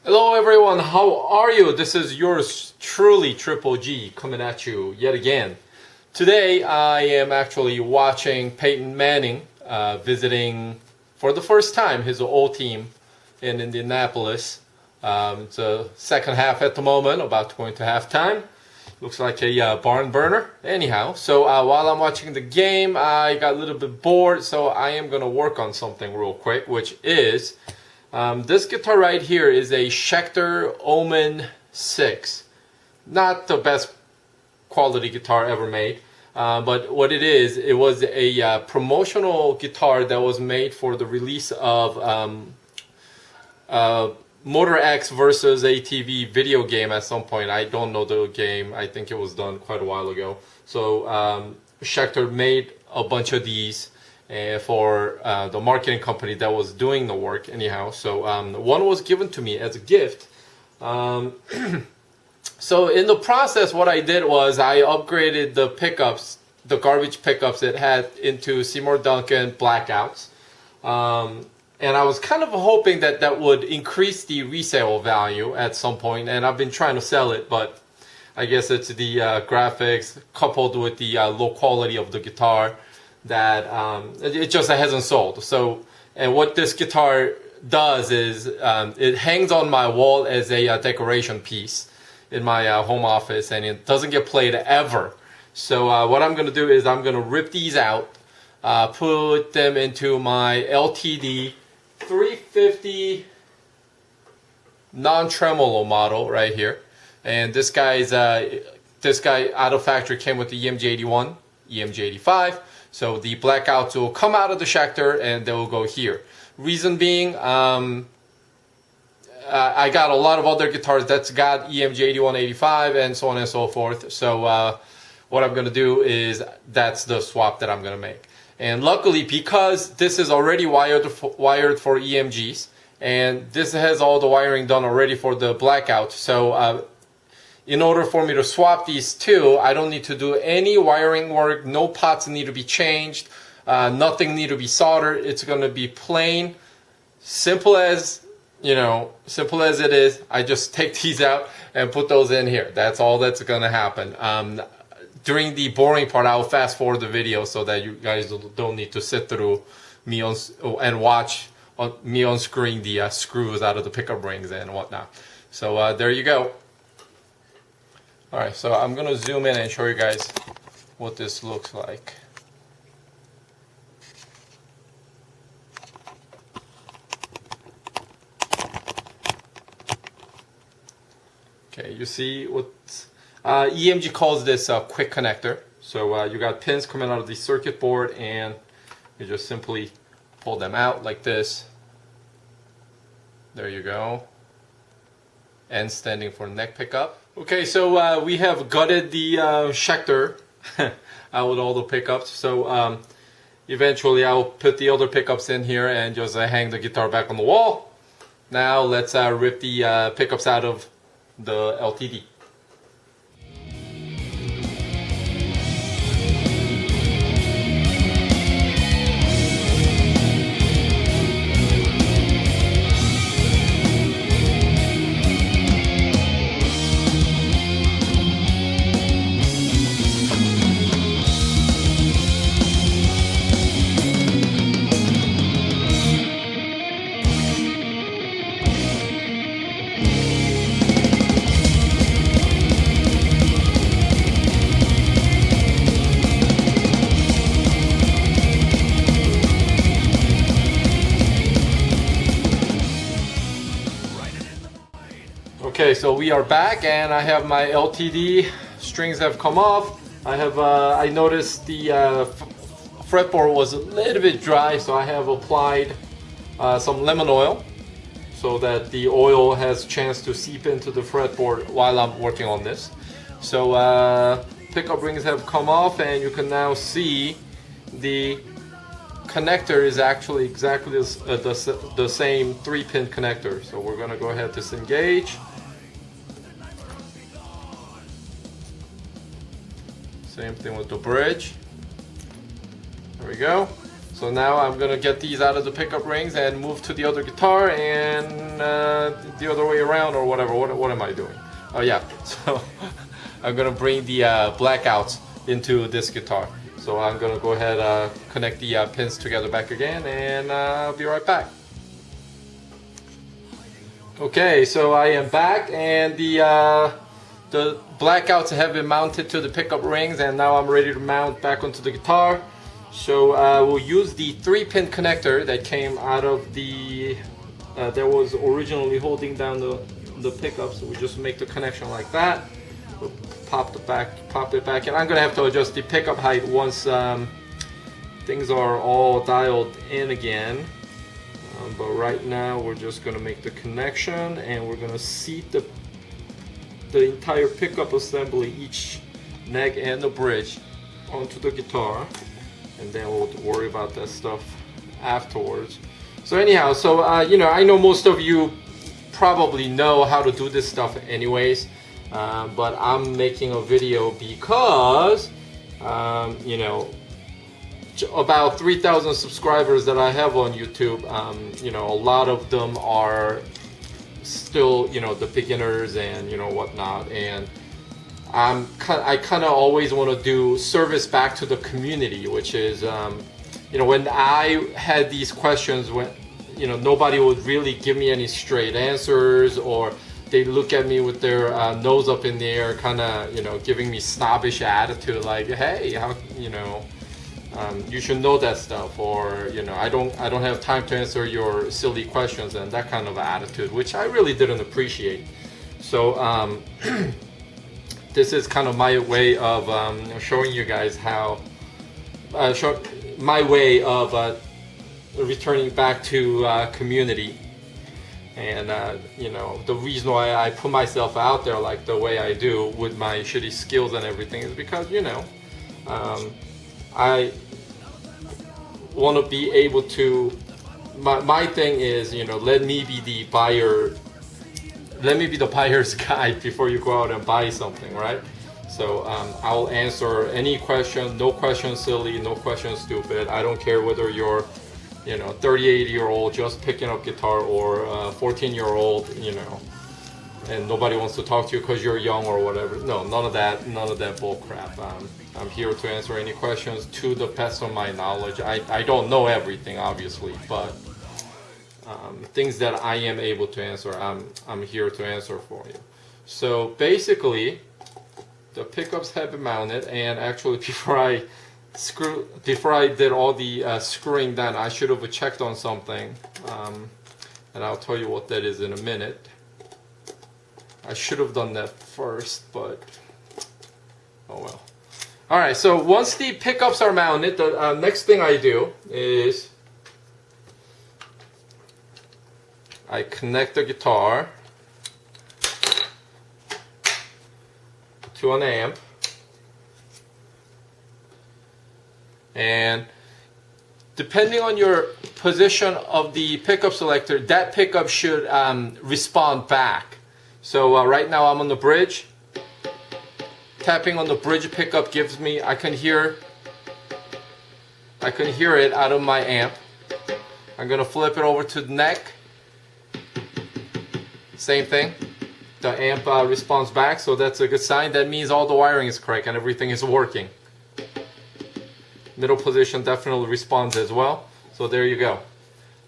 Hello everyone, how are you? This is yours truly, Triple G, coming at you yet again. Today I am actually watching Peyton Manning visiting for the first time his old team in Indianapolis. It's a second half at the moment, about to go into halftime. Looks like a barn burner. Anyhow, so while I'm watching the game, I got a little bit bored, so I am going to work on something real quick, which is this guitar right here is a Schecter Omen 6. Not the best quality guitar ever made, but what it is, it was a promotional guitar that was made for the release of Motor X versus ATV video game at some point. I don't know the game. I think it was done quite a while ago. So Schecter made a bunch of these for the marketing company that was doing the work anyhow. So one was given to me as a gift. So in the process, what I did was I upgraded the pickups, the garbage pickups it had, into Seymour Duncan Blackouts. And I was kind of hoping that that would increase the resale value at some point, and I've been trying to sell it, but I guess it's the graphics coupled with the low quality of the guitar that it just hasn't sold. So, and what this guitar does is it hangs on my wall as a decoration piece in my home office, and it doesn't get played ever. So what I'm going to do is I'm going to rip these out, put them into my LTD 350 non-tremolo model right here, and this guy out of factory came with the EMG 81, EMG 85. So the Blackouts will come out of the Schecter and they will go here. Reason being, I got a lot of other guitars that's got EMG 81, 85, and so on and so forth. So what I'm going to do is that's the swap that I'm going to make. And luckily, because this is already wired for EMGs, and this has all the wiring done already for the Blackout, so in order for me to swap these two, I don't need to do any wiring work. No pots need to be changed. Nothing need to be soldered. It's going to be plain, simple as, simple as it is. I just take these out and put those in here. That's all that's going to happen. During the boring part, I'll fast forward the video so that you guys don't need to sit through me and watch me unscrewing the screws out of the pickup rings and whatnot. So there you go. Alright, so I'm going to zoom in and show you guys what this looks like. Okay, you see what EMG calls this a quick connector. So you got pins coming out of the circuit board, and you just simply pull them out like this. There you go. N standing for neck pickup. Okay, so we have gutted the Schecter out with all the pickups. So eventually I'll put the other pickups in here and just hang the guitar back on the wall. Now let's rip the pickups out of the LTD. Okay, so we are back, and I have my LTD strings have come off. I noticed the fretboard was a little bit dry, so I have applied some lemon oil so that the oil has a chance to seep into the fretboard while I'm working on this. So pickup rings have come off, and you can now see the connector is actually exactly the same 3-pin connector. So we're going to go ahead and disengage. Same thing with the bridge. There we go. So So now I'm gonna get these out of the pickup rings and move to the other guitar and the other way around or whatever. What am I doing? Oh yeah, so I'm gonna bring the Blackouts into this guitar. So I'm gonna go ahead connect the pins together back again, and I'll be right back. Okay, so I am back, and the Blackouts have been mounted to the pickup rings, and now I'm ready to mount back onto the guitar. So we'll use the 3-pin connector that came out of the that was originally holding down the pickup. So we just make the connection like that. We'll pop it back in. I'm gonna have to adjust the pickup height once things are all dialed in again. But right now we're just gonna make the connection, and we're gonna seat the entire pickup assembly, each neck and the bridge, onto the guitar. And then we'll worry about that stuff afterwards. So anyhow, you know, I know most of you probably know how to do this stuff anyways, but I'm making a video because you know, about 3,000 subscribers that I have on YouTube, you know, a lot of them are still, you know, the beginners and, you know, whatnot, and I kind of always want to do service back to the community, which is, you know, when I had these questions, when, you know, nobody would really give me any straight answers, or they look at me with their nose up in the air, kind of, you know, giving me snobbish attitude, like, hey, how, you know, you should know that stuff, or, you know, I don't have time to answer your silly questions, and that kind of attitude, which I really didn't appreciate. So this is kind of my way of showing you guys how, my way of returning back to community. And you know, the reason why I put myself out there like the way I do with my shitty skills and everything is because, you know, I want to be able to, my thing is, you know, let me be the buyer's guide before you go out and buy something, right? So I'll answer any question, no question silly, no question stupid. I don't care whether you're, you know, 38-year-old just picking up guitar, or 14-year-old, you know, and nobody wants to talk to you because you're young or whatever. No, none of that bull crap. I'm here to answer any questions to the best of my knowledge. I don't know everything, obviously, but things that I am able to answer, I'm here to answer for you. So basically, the pickups have been mounted, and actually before I did all the screwing done, I should have checked on something, and I'll tell you what that is in a minute. I should have done that first, but oh well. Alright, so once the pickups are mounted, the next thing I do is I connect the guitar to an amp, and depending on your position of the pickup selector, that pickup should respond back. So right now I'm on the bridge. Tapping on the bridge pickup gives me, I can hear it out of my amp. I'm gonna flip it over to the neck. Same thing. The amp responds back, so that's a good sign. That means all the wiring is correct and everything is working. Middle position definitely responds as well. So there you go.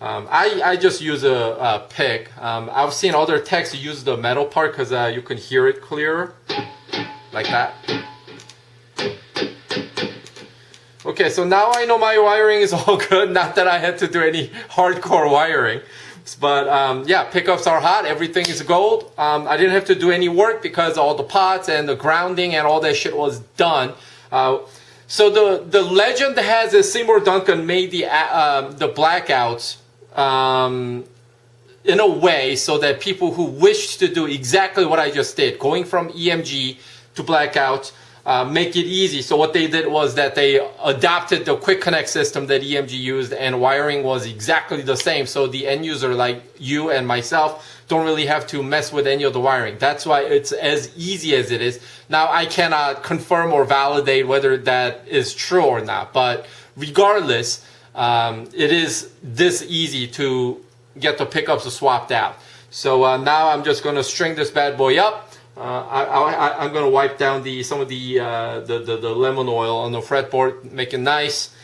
I just use a pick. I've seen other techs use the metal part because you can hear it clearer, like that. Okay, so now I know my wiring is all good. Not that I had to do any hardcore wiring. But yeah, pickups are hot. Everything is gold. I didn't have to do any work because all the pots and the grounding and all that shit was done. So the legend has is Seymour Duncan made the Blackouts in a way so that people who wished to do exactly what I just did, going from EMG to Blackouts, make it easy. So what they did was that they adopted the quick connect system that EMG used, and wiring was exactly the same. So the end user like you and myself don't really have to mess with any of the wiring. That's why it's as easy as it is. Now I cannot confirm or validate whether that is true or not, but regardless, it is this easy to get the pickups swapped out. So now I'm just going to string this bad boy up. I'm going to wipe down some of the lemon oil on the fretboard, make it nice,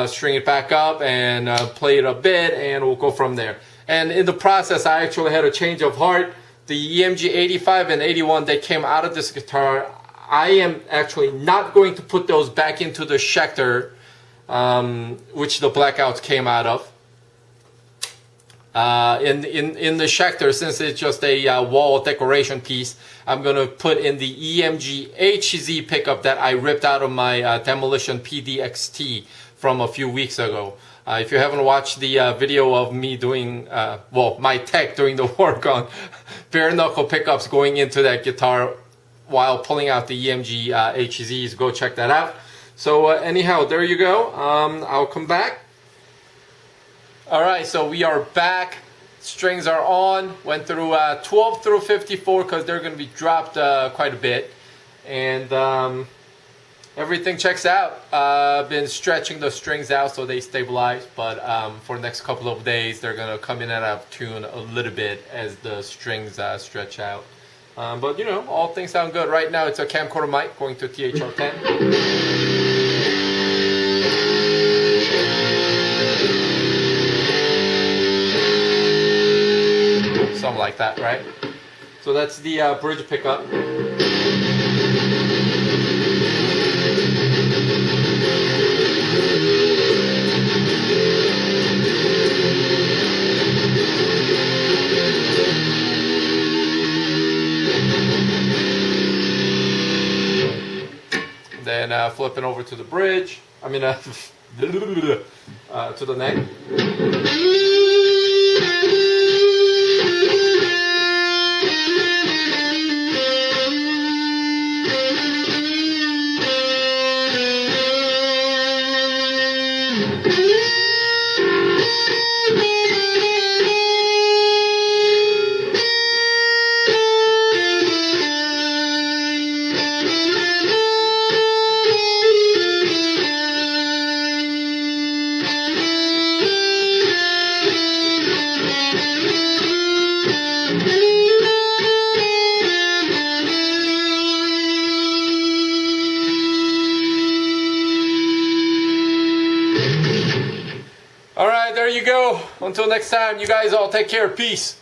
string it back up, and play it a bit, and we'll go from there. And in the process, I actually had a change of heart. The EMG 85 and 81, they came out of this guitar. I am actually not going to put those back into the Schecter, which the Blackouts came out of. In the Schecter, since it's just a wall decoration piece, I'm going to put in the EMG HZ pickup that I ripped out of my Demolition PDXT from a few weeks ago. If you haven't watched the video of me doing, my tech doing the work on bare knuckle pickups going into that guitar while pulling out the EMG HZs, go check that out. So anyhow, there you go. I'll come back. Alright, so we are back. Strings are on. Went through 12 through 54 because they're going to be dropped quite a bit. And everything checks out. I've been stretching the strings out so they stabilize. But for the next couple of days, they're going to come in and out of tune a little bit as the strings stretch out. But you know, all things sound good. Right now it's a camcorder mic going to THR10. Something like that, right? So that's the bridge pickup. Then flipping over to the bridge. I mean, to the neck. Alright, there you go. Until next time, you guys all take care. Peace.